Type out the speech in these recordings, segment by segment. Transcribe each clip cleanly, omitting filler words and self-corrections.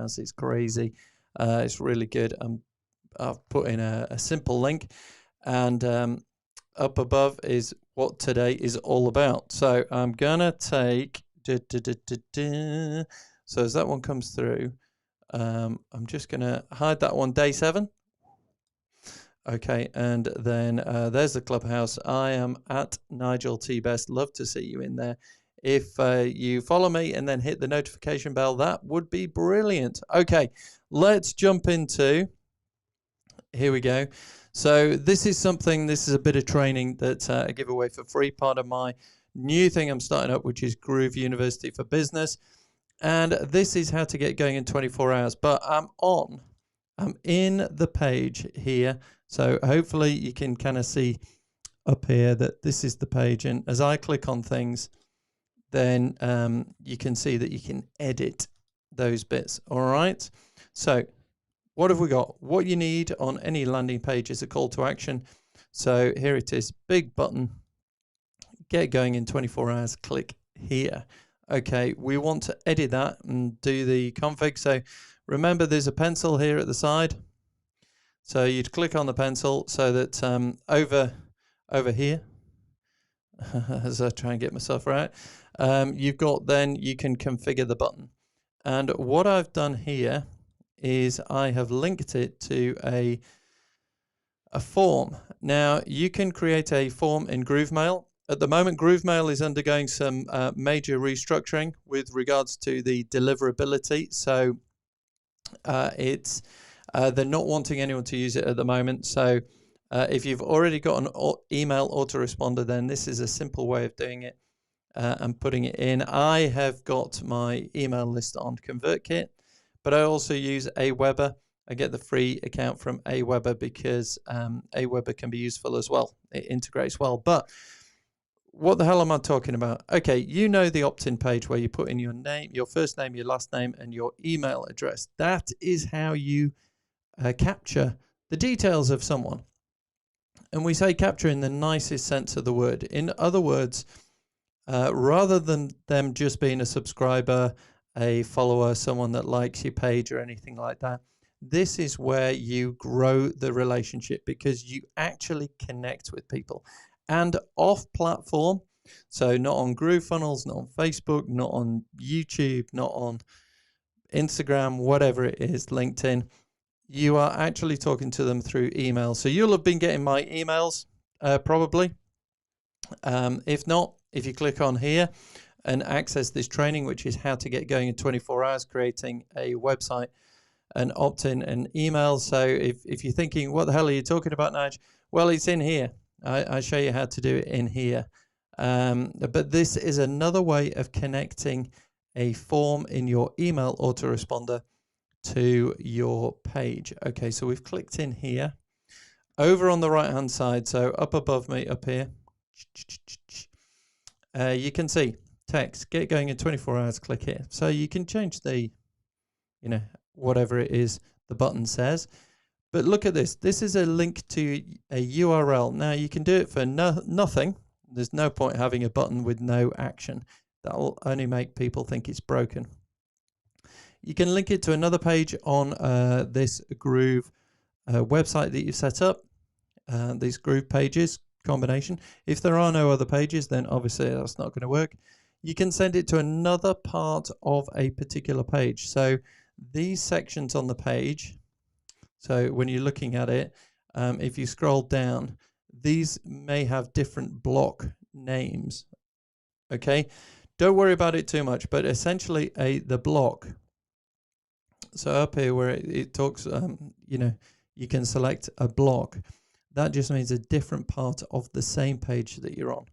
has. It's crazy. It's really good. I've put in a simple link, and up above is what today is all about. So I'm gonna take so as that one comes through, I'm just gonna hide that one, day 7. Okay, and then there's the clubhouse. I am at Nigel T Best. Love to see you in there. If you follow me and then hit the notification bell, that would be brilliant. Okay, let's jump into, here we go. So this is a bit of training that I give away for free, part of my new thing I'm starting up, which is Groove University for Business. And this is how to get going in 24 hours. But I'm in the page here. So hopefully you can kind of see up here that this is the page. And as I click on things, then you can see that you can edit those bits. All right. So what have we got? What you need on any landing page is a call to action. So here it is, big button, get going in 24 hours, click here. Okay, we want to edit that and do the config. So remember there's a pencil here at the side. So you'd click on the pencil so that over here, as I try and get myself right, you've got, then you can configure the button. And what I've done here is I have linked it to a form. Now you can create a form in GrooveMail. At the moment, GrooveMail is undergoing some major restructuring with regards to the deliverability. So they're not wanting anyone to use it at the moment. So if you've already got an email autoresponder, then this is a simple way of doing it and putting it in. I have got my email list on ConvertKit, but I also use Aweber. I get the free account from Aweber because Aweber can be useful as well. It integrates well. But what the hell am I talking about? Okay, you know the opt-in page where you put in your name, your first name, your last name, and your email address. That is how you capture the details of someone. And we say capture in the nicest sense of the word. In other words, rather than them just being a subscriber, a follower, someone that likes your page or anything like that, this is where you grow the relationship because you actually connect with people. And off platform, so not on GrooveFunnels, not on Facebook, not on YouTube, not on Instagram, whatever it is, LinkedIn, you are actually talking to them through email. So you'll have been getting my emails probably. If not, if you click on here and access this training, which is how to get going in 24 hours, creating a website and opt-in and email. So if you're thinking, what the hell are you talking about, Nige? Well, it's in here. I show you how to do it in here. But this is another way of connecting a form in your email autoresponder to your page. Okay, so we've clicked in here. Over on the right-hand side, so up above me, up here, you can see text, get going in 24 hours, click here. So you can change the, whatever it is the button says. But look at this. This is a link to a URL. Now you can do it for nothing. There's no point having a button with no action. That will only make people think it's broken. You can link it to another page on this Groove website that you've set up. These Groove pages combination. If there are no other pages, then obviously that's not going to work. You can send it to another part of a particular page. So these sections on the page, so when you're looking at it, if you scroll down, these may have different block names. Okay, don't worry about it too much, but essentially the block. So up here where it talks, you can select a block. That just means a different part of the same page that you're on.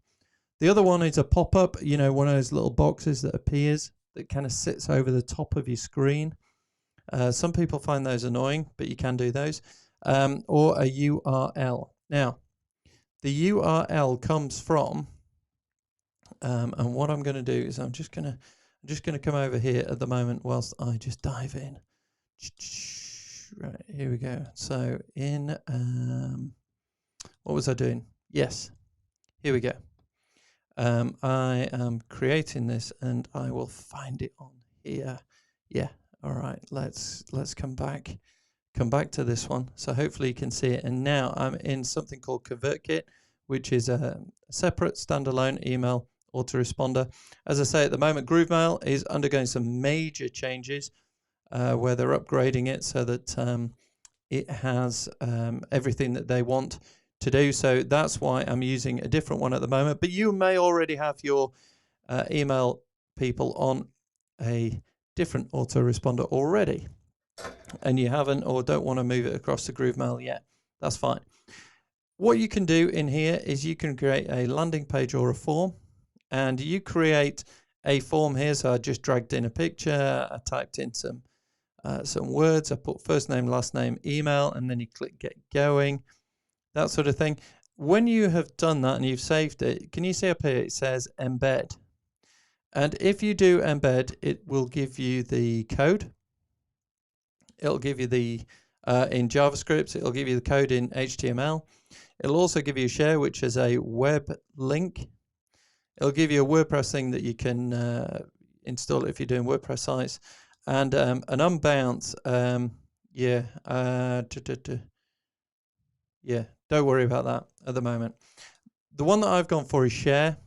The other one is a pop-up, one of those little boxes that appears that kind of sits over the top of your screen. Some people find those annoying, but you can do those. Or a URL. Now, the URL comes from, and what I'm going to do is I'm just going to come over here at the moment whilst I just dive in. Right, here we go. So in, what was I doing? Yes, here we go. I am creating this and I will find it on here. Yeah, All right, let's come back to this one. So hopefully you can see it. And now I'm in something called ConvertKit, which is a separate standalone email autoresponder. As I say, at the moment, GrooveMail is undergoing some major changes where they're upgrading it so that it has everything that they want to do. So that's why I'm using a different one at the moment. But you may already have your email people on a different autoresponder already, and you haven't or don't want to move it across to GrooveMail yet. That's fine. What you can do in here is you can create a landing page or a form, and you create a form here. So I just dragged in a picture, I typed in some words, I put first name, last name, email, and then you click get going, that sort of thing. When you have done that and you've saved it, can you see up here it says embed? And if you do embed, it will give you the code. It'll give you the, in JavaScript, it'll give you the code in HTML. It'll also give you a share, which is a web link. It'll give you a WordPress thing that you can install it if you're doing WordPress sites. And an unbounce, yeah, don't worry about that at the moment. The one that I've gone for is share.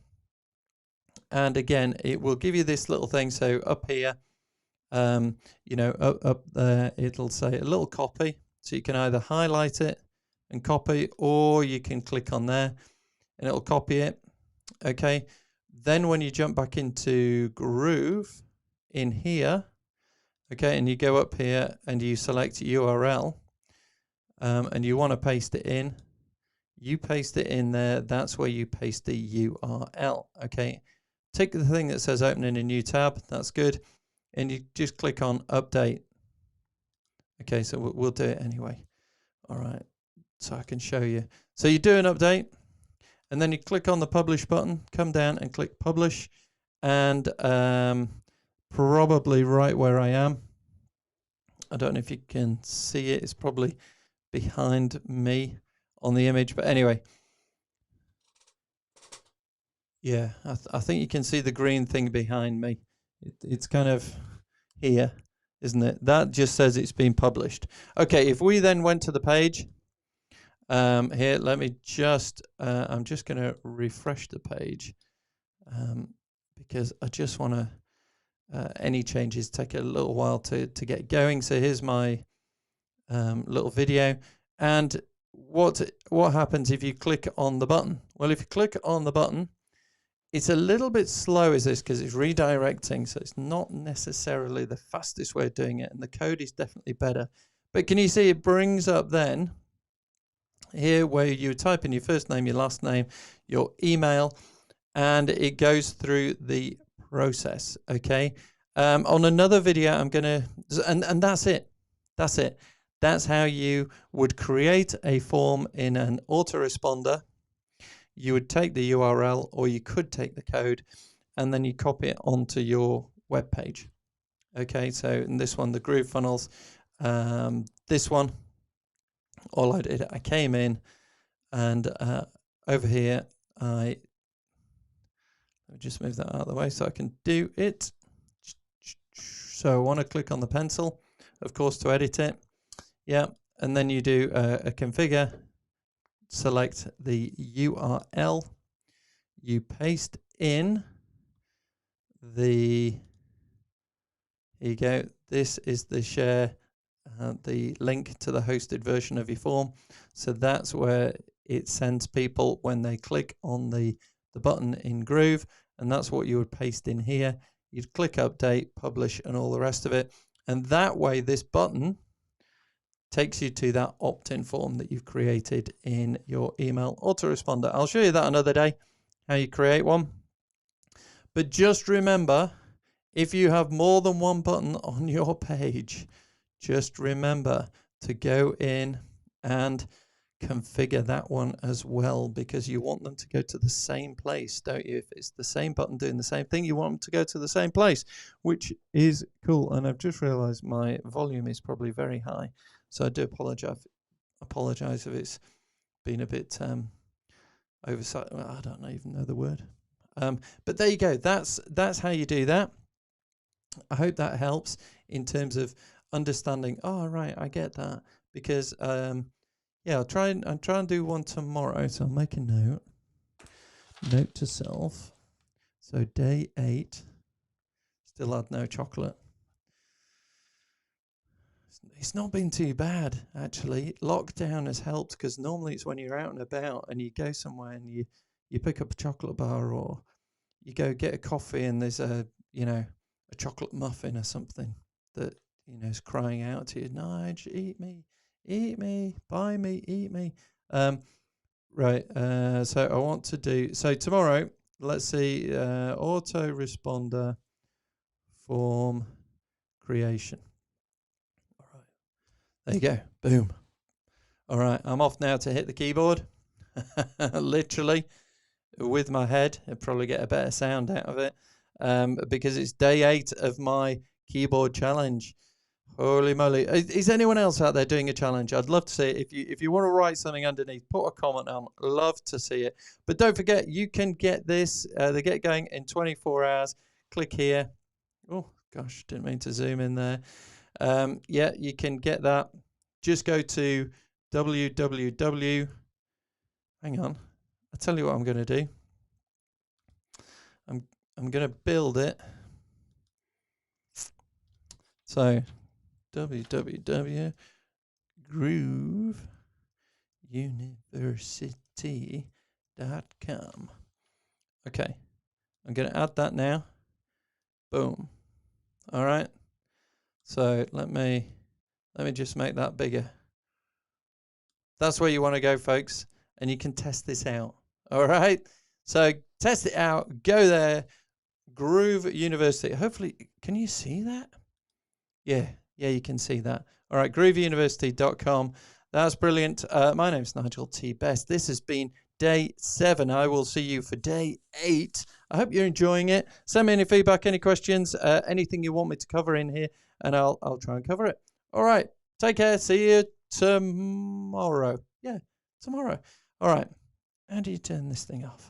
And again, it will give you this little thing. So up here, you know, up there, it'll say a little copy. So you can either highlight it and copy, or you can click on there and it'll copy it. Okay. Then when you jump back into Groove in here, okay, and you go up here and you select URL, and you want to paste it in, you paste it in there. That's where you paste the URL. Okay. Tick the thing that says open in a new tab. That's good. And you just click on update. Okay, so we'll do it anyway. All right, so I can show you. So you do an update, and then you click on the publish button, come down and click publish, and probably right where I am. I don't know if you can see it. It's probably behind me on the image, but anyway. Yeah, I think you can see the green thing behind me. It's kind of here, isn't it? That just says it's been published. Okay, if we then went to the page, here, let me just, I'm just going to refresh the page because I just want to, any changes take a little while to get going. So here's my little video. And what happens if you click on the button? Well, if you click on the button, it's a little bit slow as this because it's redirecting, so it's not necessarily the fastest way of doing it, and the code is definitely better. But can you see it brings up then here where you type in your first name, your last name, your email, and it goes through the process, okay? On another video, I'm going to, and that's it. That's it. That's how you would create a form in an autoresponder. You would take the URL, or you could take the code, and then you copy it onto your web page. Okay, so in this one, the Groove Funnels, this one, all I did, I came in, and over here, I'll just move that out of the way so I can do it. So I want to click on the pencil, of course, to edit it. Yeah, and then you do a configure. Select the URL, you paste in the, here you go, this is the share, the link to the hosted version of your form. So that's where it sends people when they click on the button in Groove, and that's what you would paste in here. You'd click update, publish, and all the rest of it. And that way this button takes you to that opt-in form that you've created in your email autoresponder. I'll show you that another day, how you create one. But just remember, if you have more than one button on your page, just remember to go in and configure that one as well, because you want them to go to the same place, don't you? If it's the same button doing the same thing, you want them to go to the same place, which is cool. And I've just realized my volume is probably very high. So I do apologize if it's been a bit oversight. Well, I don't even know the word. But there you go. That's how you do that. I hope that helps. in terms of understanding. Oh, right, I get that. Because yeah, I'll try and do one tomorrow. So I'll make a note. Note to self. So day 8. Still had no chocolate. It's not been too bad, actually. Lockdown has helped because normally it's when you're out and about and you go somewhere and you pick up a chocolate bar, or you go get a coffee and there's a chocolate muffin or something that is crying out to you, Nigel, eat me, buy me, eat me. Right. So I want to do tomorrow. Let's see, autoresponder form creation. All right. There you go. Boom. All right. I'm off now to hit the keyboard. Literally with my head. I'll probably get a better sound out of it. Because it's day 8 of my keyboard challenge. Holy moly. Is anyone else out there doing a challenge? I'd love to see it. If you want to write something underneath, put a comment on. Love to see it. But don't forget, you can get this. They get going in 24 hours. Click here. Oh, gosh, didn't mean to zoom in there. Yeah, you can get that. Just go to www. Hang on. I'll tell you what I'm going to do. I'm going to build it. So www.grooveuniversity.com. Okay, I'm going to add that now. Boom. All right. So let me just make that bigger. That's where you want to go, folks, and you can test this out. All right. So test it out. Go there. Groove University. Hopefully, can you see that? Yeah, you can see that. All right, grooveuniversity.com. That's brilliant. My name's Nigel T. Best. This has been day 7. I will see you for day 8. I hope you're enjoying it. Send me any feedback, any questions, anything you want me to cover in here, and I'll try and cover it. All right, take care. See you tomorrow. Yeah, tomorrow. All right. How do you turn this thing off?